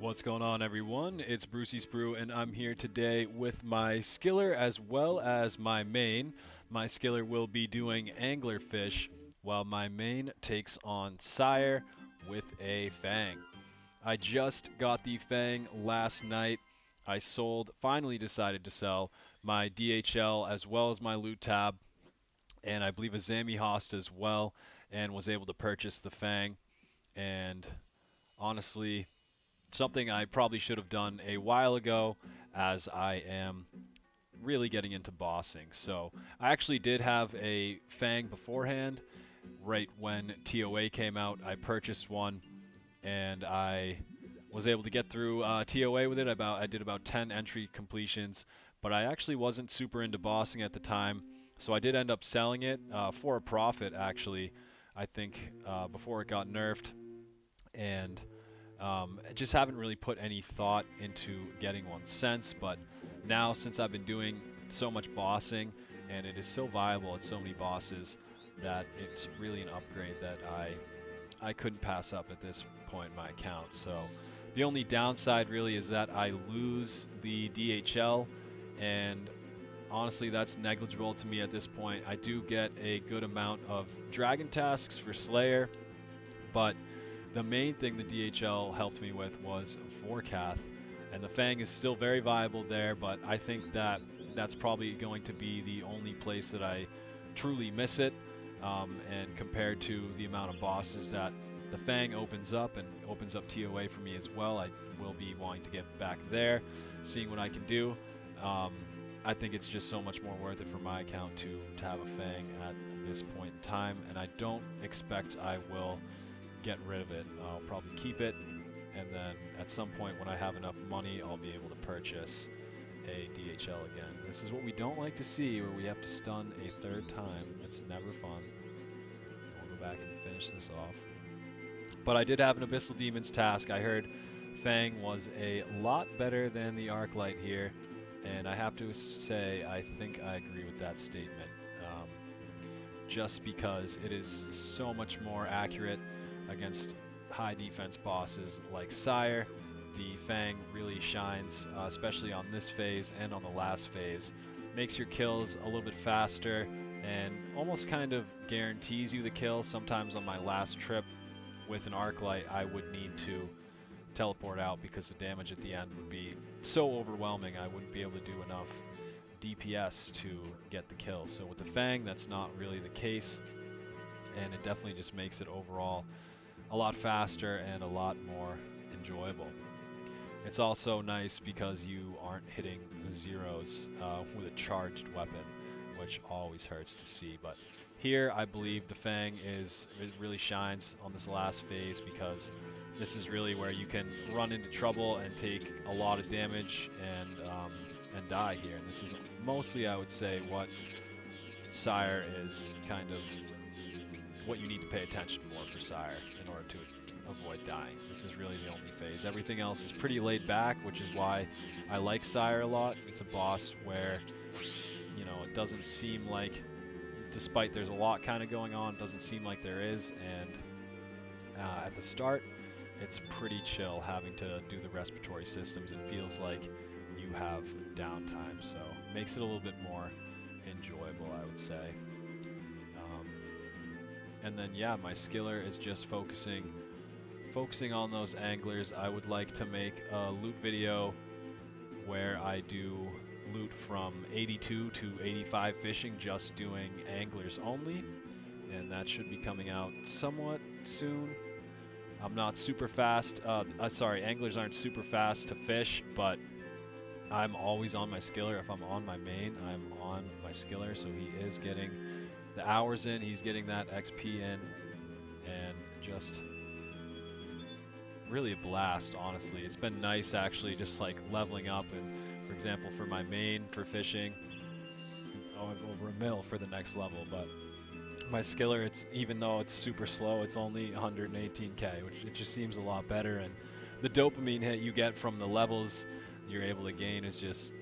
What's going on, everyone? It's Brucey Sprue, and I'm here today with my skiller as well as my main. My skiller will be doing anglerfish, while my main takes on Sire with a Fang. I just got the Fang last night. I finally decided to sell my DHL as well as my loot tab, and I believe a Zami Host as well, and was able to purchase the Fang. And honestly, something I probably should have done a while ago, as I am really getting into bossing. So I actually did have a Fang beforehand. Right when TOA came out, I purchased one, and I was able to get through TOA with it. I did about 10 entry completions, but I actually wasn't super into bossing at the time, so I did end up selling it for a profit, actually, I think, before it got nerfed. And I just haven't really put any thought into getting one since, but now, since I've been doing so much bossing and it is so viable at so many bosses, that it's really an upgrade that I couldn't pass up at this point in my account. So the only downside really is that I lose the DHL, and honestly that's negligible to me at this point. I do get a good amount of dragon tasks for Slayer, but the main thing the DHL helped me with was Vorkath, and the Fang is still very viable there, but I think that that's probably going to be the only place that I truly miss it, and compared to the amount of bosses that the Fang opens up, and opens up TOA for me as well, I will be wanting to get back there, seeing what I can do. I think it's just so much more worth it for my account to have a Fang at this point in time, and I don't expect I will get rid of it. I'll probably keep it, and then at some point when I have enough money, I'll be able to purchase a DHL again. This is what we don't like to see, where we have to stun a third time. It's never fun. We'll go back and finish this off. But I did have an Abyssal Demons task. I heard Fang was a lot better than the Arclight here, and I have to say I think I agree with that statement. Just because it is so much more accurate against high defense bosses like Sire. The Fang really shines, especially on this phase and on the last phase. Makes your kills a little bit faster and almost kind of guarantees you the kill. Sometimes on my last trip with an Arclight, I would need to teleport out because the damage at the end would be so overwhelming. I wouldn't be able to do enough DPS to get the kill. So with the Fang, that's not really the case, and it definitely just makes it overall a lot faster and a lot more enjoyable. It's also nice because you aren't hitting zeros with a charged weapon, which always hurts to see. But here, I believe the Fang it really shines on this last phase, because this is really where you can run into trouble and take a lot of damage and die here. And this is mostly, I would say, what Sire is kind of what you need to pay attention for Sire in order to avoid dying. This is really the only phase. Everything else is pretty laid back, which is why I like Sire a lot. It's a boss where, you know, it doesn't seem like, despite there's a lot kind of going on, it doesn't seem like there is, and at the start, it's pretty chill having to do the respiratory systems. It feels like you have downtime, so it makes it a little bit more enjoyable, I would say. And then, yeah, my skiller is just focusing on those anglers. I would like to make a loot video where I do loot from 82 to 85 fishing, just doing anglers only, and that should be coming out somewhat soon. I'm not super fast. Sorry, anglers aren't super fast to fish, but I'm always on my skiller. If I'm on my main, I'm on my skiller, so he is getting the hours in, he's getting that XP in, and just really a blast, honestly. It's been nice, actually, just like leveling up. And for example, for my main for fishing, over a mil for the next level, but my skiller, even though it's super slow, it's only 118k, which it just seems a lot better. And the dopamine hit you get from the levels you're able to gain is just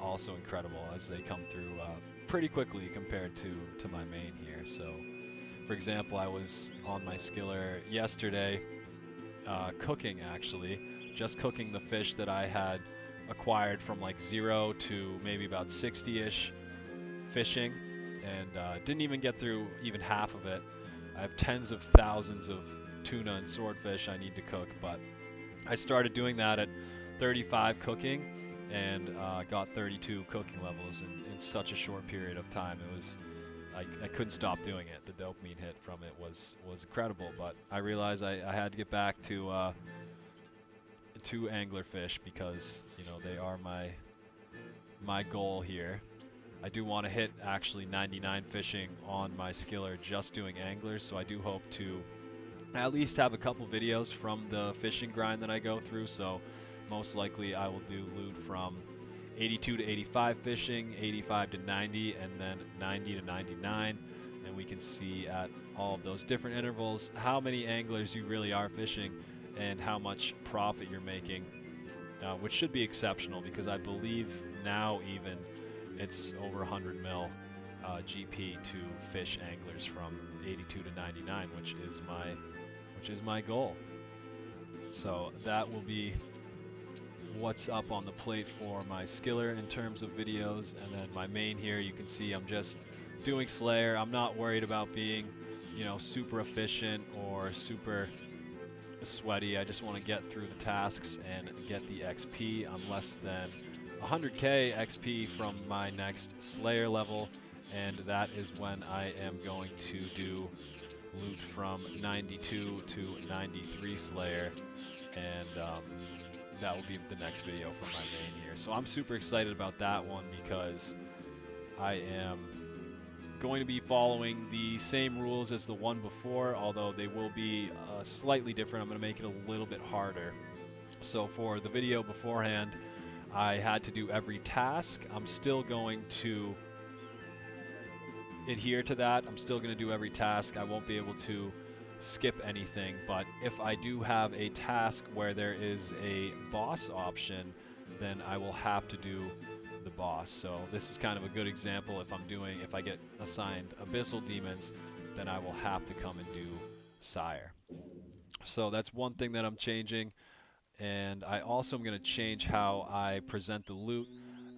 also incredible, as they come through pretty quickly compared to my main here. So for example, I was on my skiller yesterday cooking, actually. Just cooking the fish that I had acquired from like 0 to maybe about 60-ish fishing, and didn't even get through even half of it. I have tens of thousands of tuna and swordfish I need to cook, but I started doing that at 35 cooking and got 32 cooking levels in such a short period of time. It was I couldn't stop doing it. The dopamine hit from it was incredible, but I realized I had to get back to anglerfish because, you know, they are my goal here. I do want to hit actually 99 fishing on my skiller just doing anglers, so I do hope to at least have a couple videos from the fishing grind that I go through. So most likely I will do loot from 82 to 85 fishing, 85 to 90, and then 90 to 99, and we can see at all of those different intervals how many anglers you really are fishing and how much profit you're making, which should be exceptional because I believe now even it's over 100 mil GP to fish anglers from 82 to 99, which is my goal. So that will be what's up on the plate for my skiller in terms of videos. And then my main here, you can see I'm just doing Slayer. I'm not worried about being, you know, super efficient or super sweaty. I just want to get through the tasks and get the XP. I'm less than 100k XP from my next Slayer level, and that is when I am going to do loot from 92 to 93 Slayer, and that will be the next video from my main here. So I'm super excited about that one because I am going to be following the same rules as the one before, although they will be slightly different. I'm going to make it a little bit harder. So for the video beforehand, I had to do every task. I'm still going to adhere to that. I'm still going to do every task. I won't be able to skip anything, but if I do have a task where there is a boss option, then I will have to do the boss. So this is kind of a good example. If I get assigned Abyssal Demons, then I will have to come and do Sire. So that's one thing that I'm changing, and I also am going to change how I present the loot.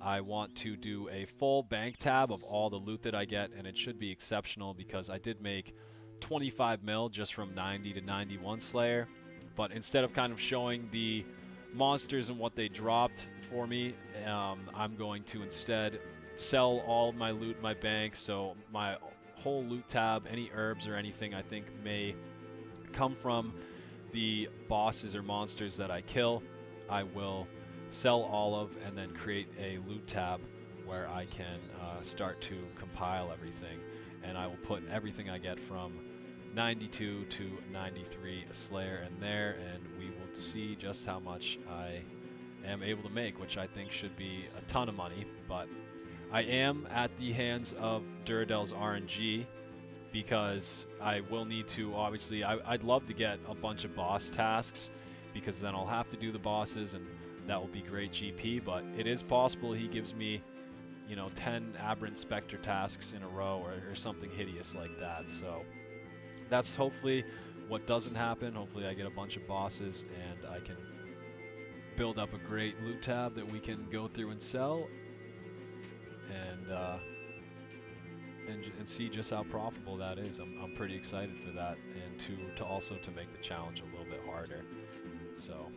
I want to do a full bank tab of all the loot that I get, and it should be exceptional because I did make 25 mil just from 90 to 91 Slayer, but instead of kind of showing the monsters and what they dropped for me, I'm going to instead sell all of my loot in my bank. So my whole loot tab, any herbs or anything I think may come from the bosses or monsters that I kill, I will sell all of and then create a loot tab where I can start to compile everything, and I will put everything I get from 92 to 93 Slayer in there, and we will see just how much I am able to make, which I think should be a ton of money. But I am at the hands of Duradel's RNG because I will need to, obviously, I'd love to get a bunch of boss tasks because then I'll have to do the bosses and that will be great GP, but it is possible he gives me, you know, 10 Aberrant Spectre tasks in a row or something hideous like that. So that's hopefully what doesn't happen. Hopefully I get a bunch of bosses and I can build up a great loot tab that we can go through and sell, and see just how profitable that is. I'm pretty excited for that, and to also to make the challenge a little bit harder. So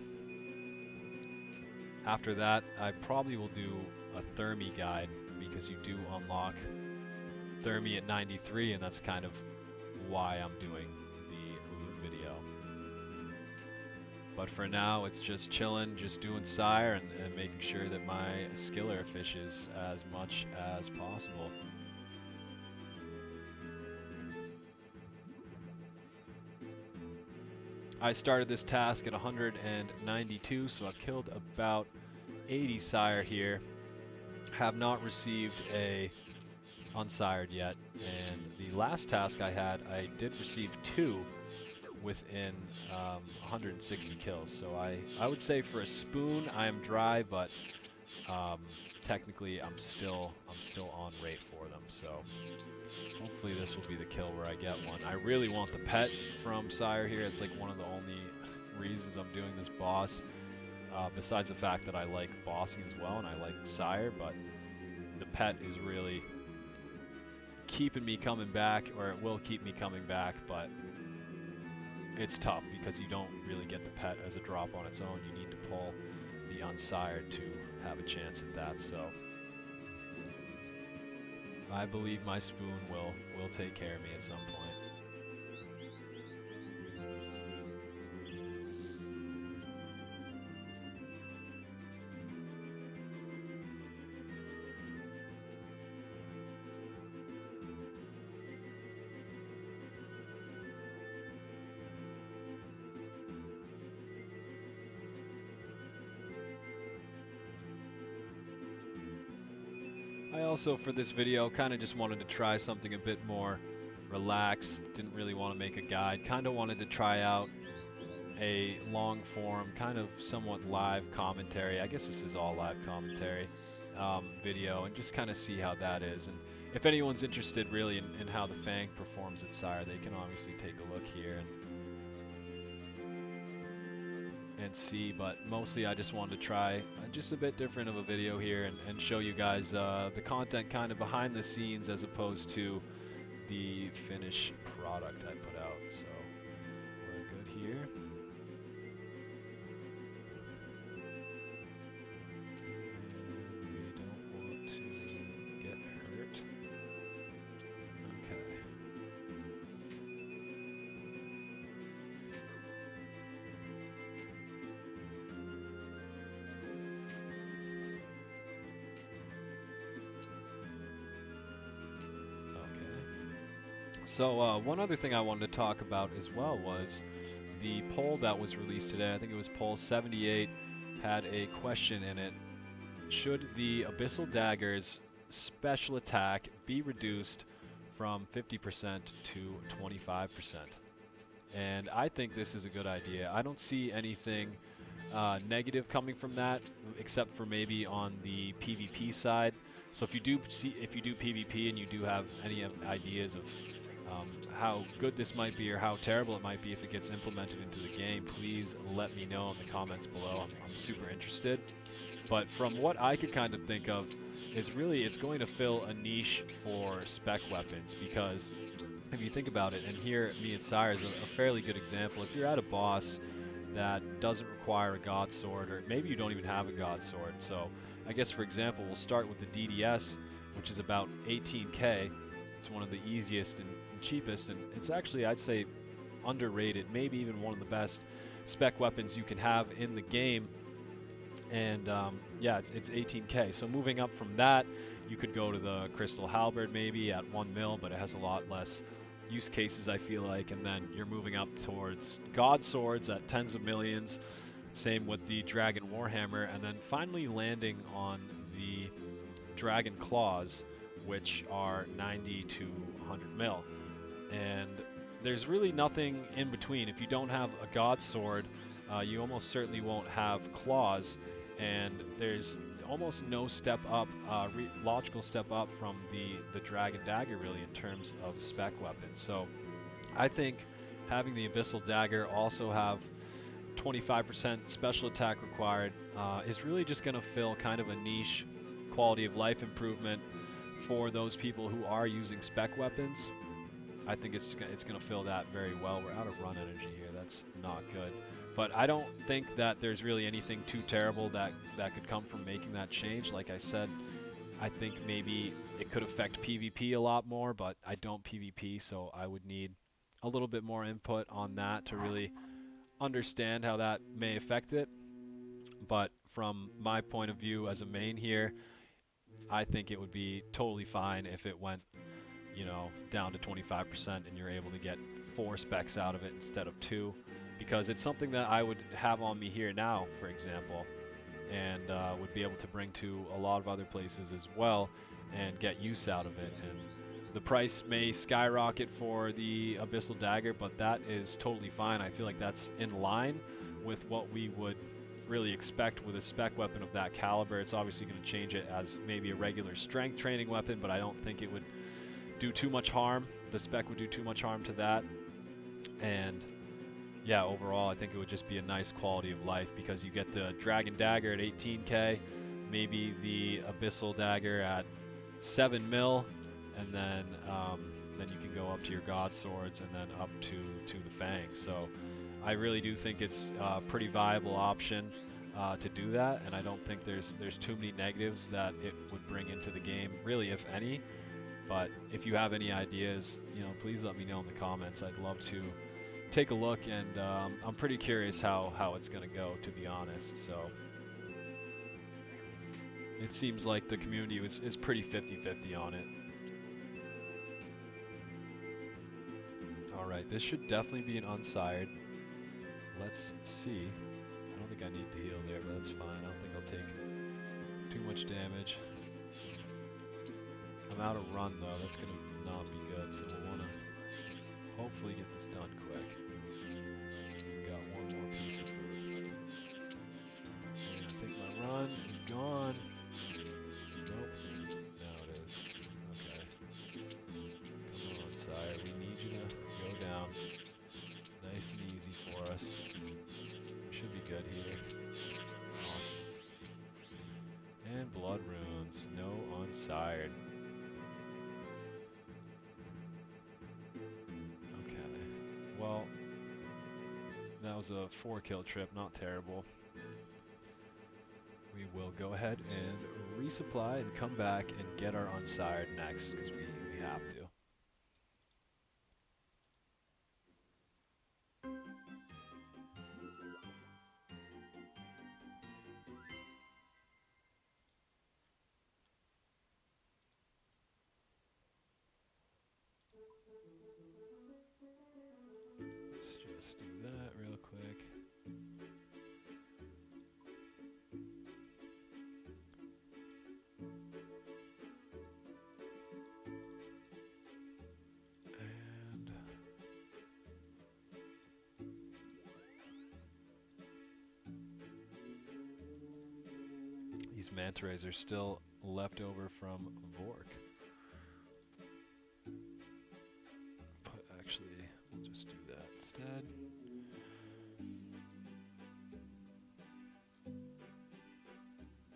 after that, I probably will do a Thermi guide because you do unlock Thermi at 93, and that's kind of why I'm doing the loot video. But for now, it's just chilling, just doing Sire and making sure that my skiller fishes as much as possible. I started this task at 192, so I've killed about 80 Sire here. Have not received a unsired yet, and the last task I had, I did receive 2 within 160 kills. So I would say for a spoon I am dry, but technically I'm still on rate for them. So hopefully this will be the kill where I get one. I really want the pet from Sire here. It's like one of the only reasons I'm doing this boss. Besides the fact that I like bossing as well, and I like Sire, but the pet is really keeping me coming back, or it will keep me coming back, but it's tough because you don't really get the pet as a drop on its own. You need to pull the unsired to have a chance at that, so I believe my spoon will take care of me at some point. I also, for this video, kind of just wanted to try something a bit more relaxed. Didn't really want to make a guide. Kind of wanted to try out a long form, kind of somewhat live commentary. I guess this is all live commentary video, and just kind of see how that is. And if anyone's interested really in how the Fang performs at Sire, they can obviously take a look here and see, but mostly I just wanted to try just a bit different of a video here and show you guys the content kind of behind the scenes as opposed to the finished product I put out. So we're good here. And we don't want to get hurt. Okay. So one other thing I wanted to talk about as well was the poll that was released today. I think it was poll 78, had a question in it. Should the Abyssal Dagger's special attack be reduced from 50% to 25%? And I think this is a good idea. I don't see anything negative coming from that, except for maybe on the PvP side. So if you do PvP and you do have any ideas of how good this might be or how terrible it might be if it gets implemented into the game, please let me know in the comments below. I'm super interested. But from what I could kind of think of is really it's going to fill a niche for spec weapons, because if you think about it, and here me and Sire is a fairly good example. If you're at a boss that doesn't require a god sword, or maybe you don't even have a god sword, so I guess for example we'll start with the DDS, which is about 18k. It's one of the easiest and cheapest, and it's actually, I'd say, underrated, maybe even one of the best spec weapons you can have in the game. And yeah, it's 18k. So moving up from that, you could go to the Crystal Halberd maybe at 1 mil, but it has a lot less use cases, I feel like. And then you're moving up towards God Swords at tens of millions. Same with the Dragon Warhammer, and then finally landing on the Dragon Claws, which are 90 to 100 mil. And there's really nothing in between. If you don't have a God Sword, you almost certainly won't have Claws, and there's almost no step up, logical step up from the Dragon Dagger really in terms of spec weapons. So I think having the Abyssal Dagger also have 25% special attack required is really just going to fill kind of a niche quality of life improvement for those people who are using spec weapons. I think it's going to fill that very well. We're out of run energy here. That's not good. But I don't think that there's really anything too terrible that could come from making that change. Like I said, I think maybe it could affect PvP a lot more, but I don't PvP, so I would need a little bit more input on that to really understand how that may affect it. But from my point of view as a main here, I think it would be totally fine if it went, you know, down to 25% and you're able to get 4 specs out of it instead of 2, because it's something that I would have on me here now, for example, and would be able to bring to a lot of other places as well and get use out of it. And the price may skyrocket for the Abyssal Dagger, but that is totally fine. I feel like that's in line with what we would really expect with a spec weapon of that caliber. It's obviously going to change it as maybe a regular strength training weapon, but I don't think it would do too much harm. The spec would do too much harm to that. And yeah, overall, I think it would just be a nice quality of life because you get the Dragon Dagger at 18K, maybe the Abyssal Dagger at 7 mil, and then you can go up to your God Swords and then up to the Fang. So I really do think it's a pretty viable option to do that, and I don't think there's too many negatives that it would bring into the game, really, if any. But if you have any ideas, please let me know in the comments. I'd love to take a look, and I'm pretty curious how it's going to go, to be honest. So it seems like the community is pretty 50-50 on it. All right, this should definitely be an unsired. Let's see. I don't think I need to heal there, but that's fine. I don't think I'll take too much damage. I'm out of run, though. That's going to not be good, so we'll want to hopefully get this done quick. We got one more piece of food. And I think my run is gone. Nope. Now it is. Okay. Come on, Sire. We need you to go down. Nice and easy for us. We should be good here. Awesome. And blood runes. No unsired. Well, that was a 4-kill trip, not terrible. We will go ahead and resupply and come back and get our unsired next, because we have to. Let's just do that real quick. And these manta rays are still left over from Vork. But actually, we'll just do that instead.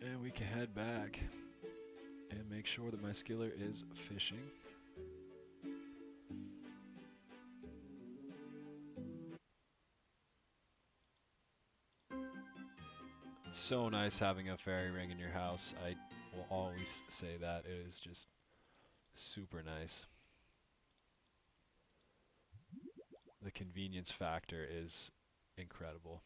And we can head back and make sure that my skiller is fishing. So nice having a fairy ring in your house. I will always say that. It is just super nice. The convenience factor is incredible.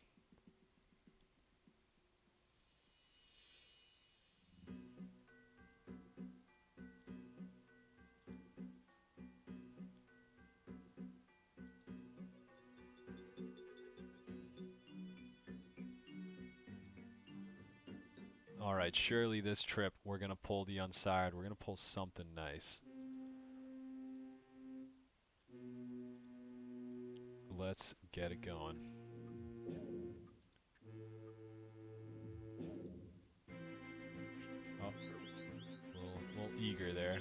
All right, surely this trip we're going to pull the unsired. We're going to pull something nice. Let's get it going. Oh, a little eager there.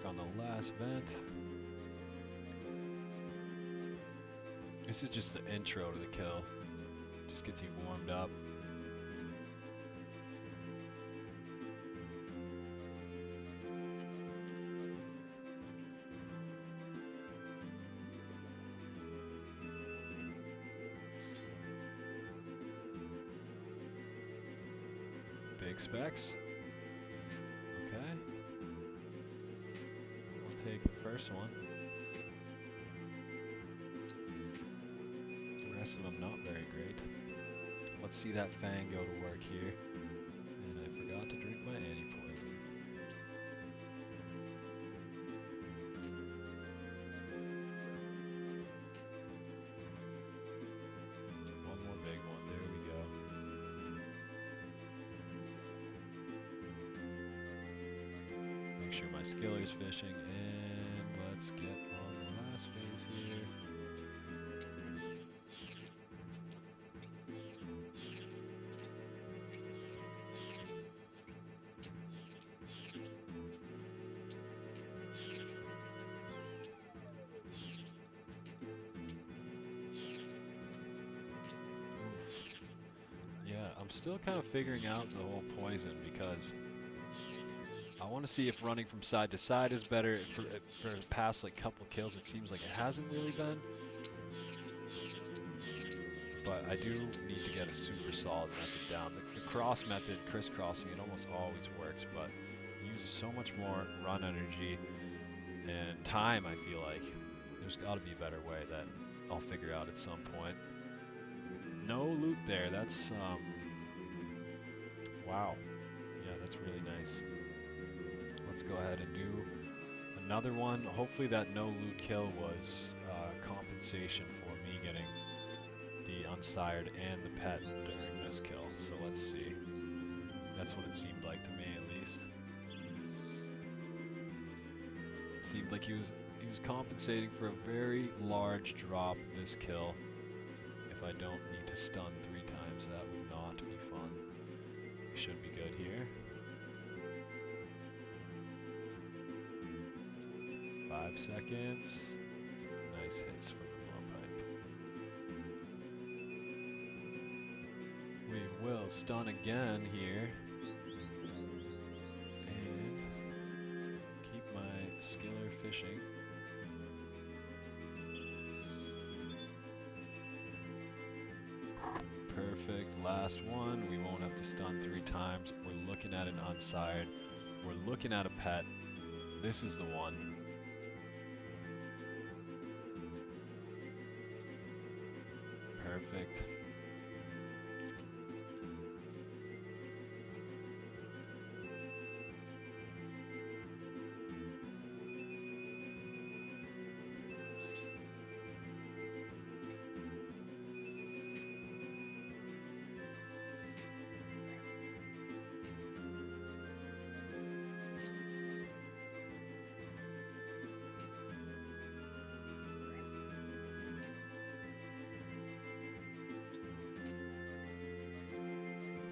On the last vent. This is just the intro to the kill. Just gets you warmed up. Big specs. Take the first one. The rest of them not very great. Let's see that Fang go to work here. And I forgot to drink my anti-poison. sure my skiller's fishing, and let's get on the last phase here. Yeah, I'm still kind of figuring out the whole poison because I want to see if running from side to side is better. For the past like couple kills, it seems like it hasn't really been. But I do need to get a super solid method down. The cross method, crisscrossing, it almost always works, but it uses so much more run energy and time, I feel like. There's got to be a better way that I'll figure out at some point. No loot there. That's, wow. Yeah, that's really nice. Let's go ahead and do another one. Hopefully that no loot kill was compensation for me getting the unsired and the pet during this kill. So let's see. That's what it seemed like to me, at least. Seemed like he was compensating for a very large drop this kill. If I don't need to stun 3 times, that would not be fun. We should be good here. 5 seconds. Nice hits from the blow pipe. We will stun again here. And keep my skiller fishing. Perfect. Last one. We won't have to stun 3 times. We're looking at an unsired. We're looking at a pet. This is the one. Perfect.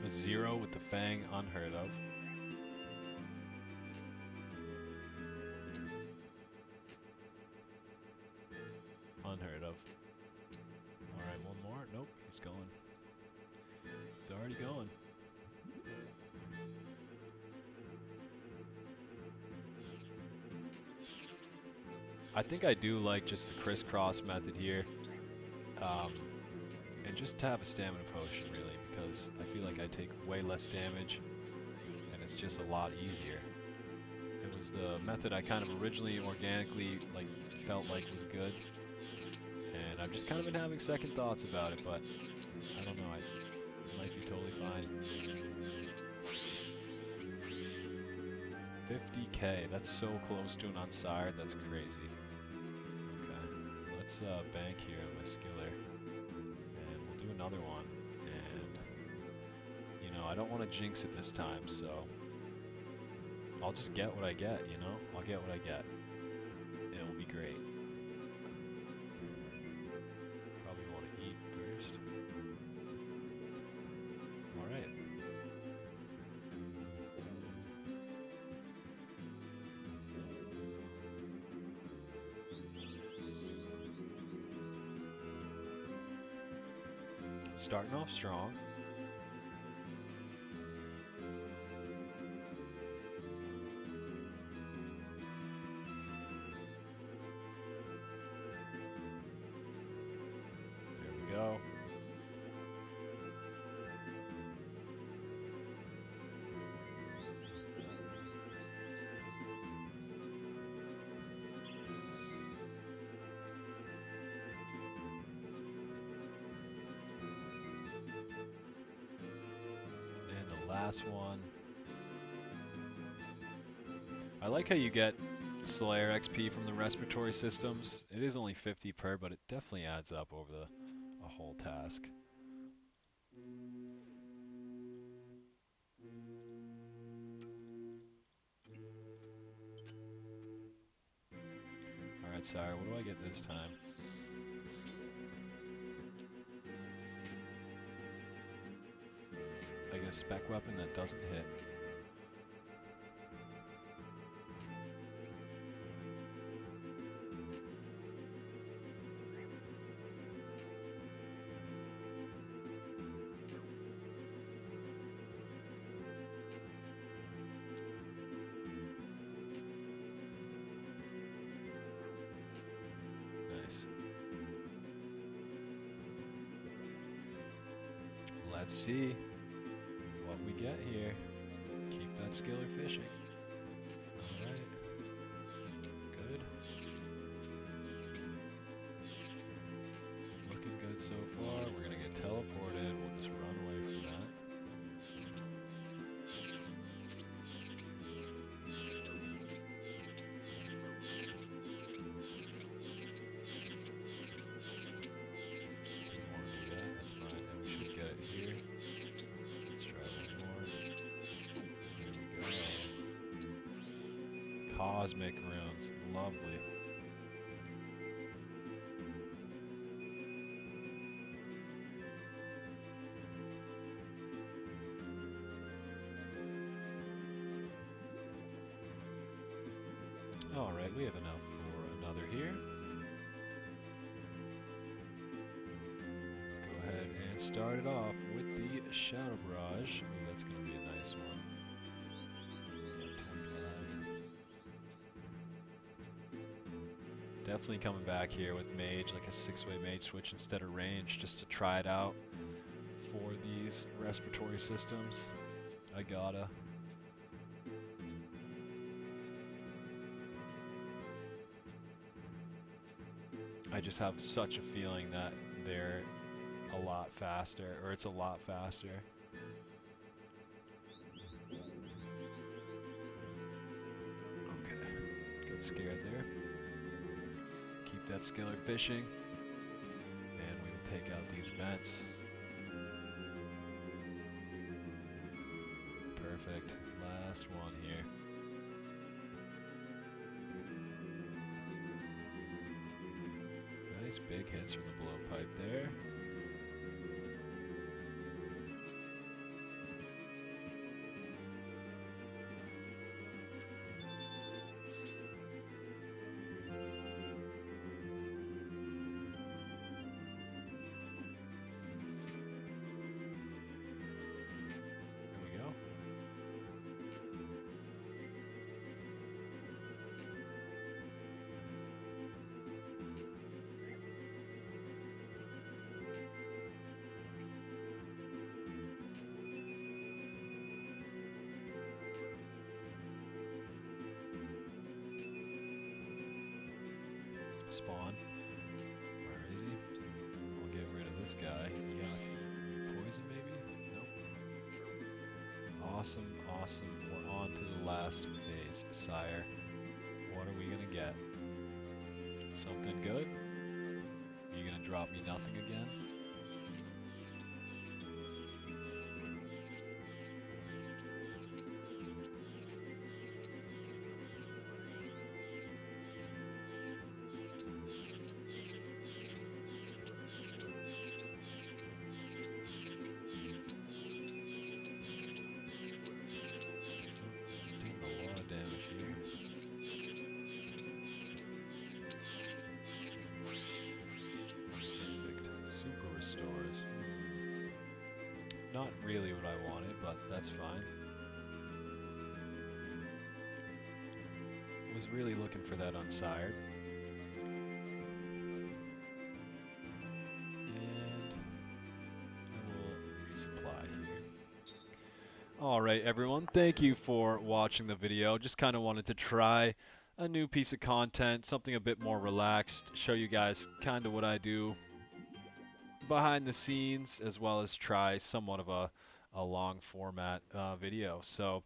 A 0 with the Fang, unheard of. Unheard of. Alright, one more. Nope, he's going. He's already going. I think I do like just the crisscross method here. And just to have a stamina potion, really, because I feel like I take way less damage, and it's just a lot easier. It was the method I kind of originally organically felt like was good, and I've just kind of been having second thoughts about it, but I don't know, it might be totally fine. 50k, that's so close to an unsired, that's crazy. Okay, let's bank here on my skiller. Another one, and you know, I don't want to jinx it this time, so I'll just get what I get, you know? I'll get what I get. It'll be great. Probably want to eat first. Alright. Starting off strong. There we go. Last one. I like how you get Sire XP from the respiratory systems. It is only 50 per, but it definitely adds up over a whole task. this time. I get a spec weapon that doesn't hit. Nice. Let's see what we get here. Keep that skiller fishing. Alright. Good. Looking good so far. We're gonna get teleported. We'll just run away from that. Didn't want to do that. That's fine. And we should get it here. Let's try one more. Here we go. Cosmic runes. Lovely. Alright, we have enough for another here. Go ahead and start it off with the Shadow Barrage. Ooh, that's going to be a nice one. Yeah, 25. Definitely coming back here with Mage, like a 6-way Mage switch instead of range, just to try it out for these respiratory systems. I gotta. I just have such a feeling that they're a lot faster, or it's a lot faster. Okay, got scared there. Keep that skiller fishing, and we will take out these vents. Perfect. Last one here. Nice big hits from the blowpipe there. There we go. Spawn. Where is he? We'll get rid of this guy. Yuck. Poison maybe? Nope. Awesome, awesome. We're on to the last phase. Sire, what are we gonna get? Something good? You gonna drop me nothing again? Doing a lot of damage here. Perfect. Super restores. Not really what I wanted, but that's fine. Was really looking for that unsired. And I will resupply here. Alright everyone, thank you for watching the video. Just kind of wanted to try a new piece of content, something a bit more relaxed, show you guys kind of what I do behind the scenes, as well as try somewhat of a long format video. So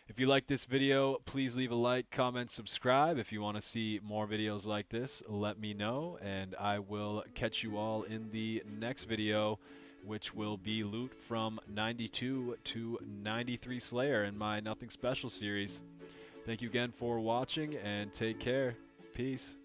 if you like this video, please leave a like, comment, subscribe. If you want to see more videos like this, let me know, and I will catch you all in the next video, which will be loot from 92 to 93 Slayer in my Nothing Special series. Thank you again for watching, and take care. Peace.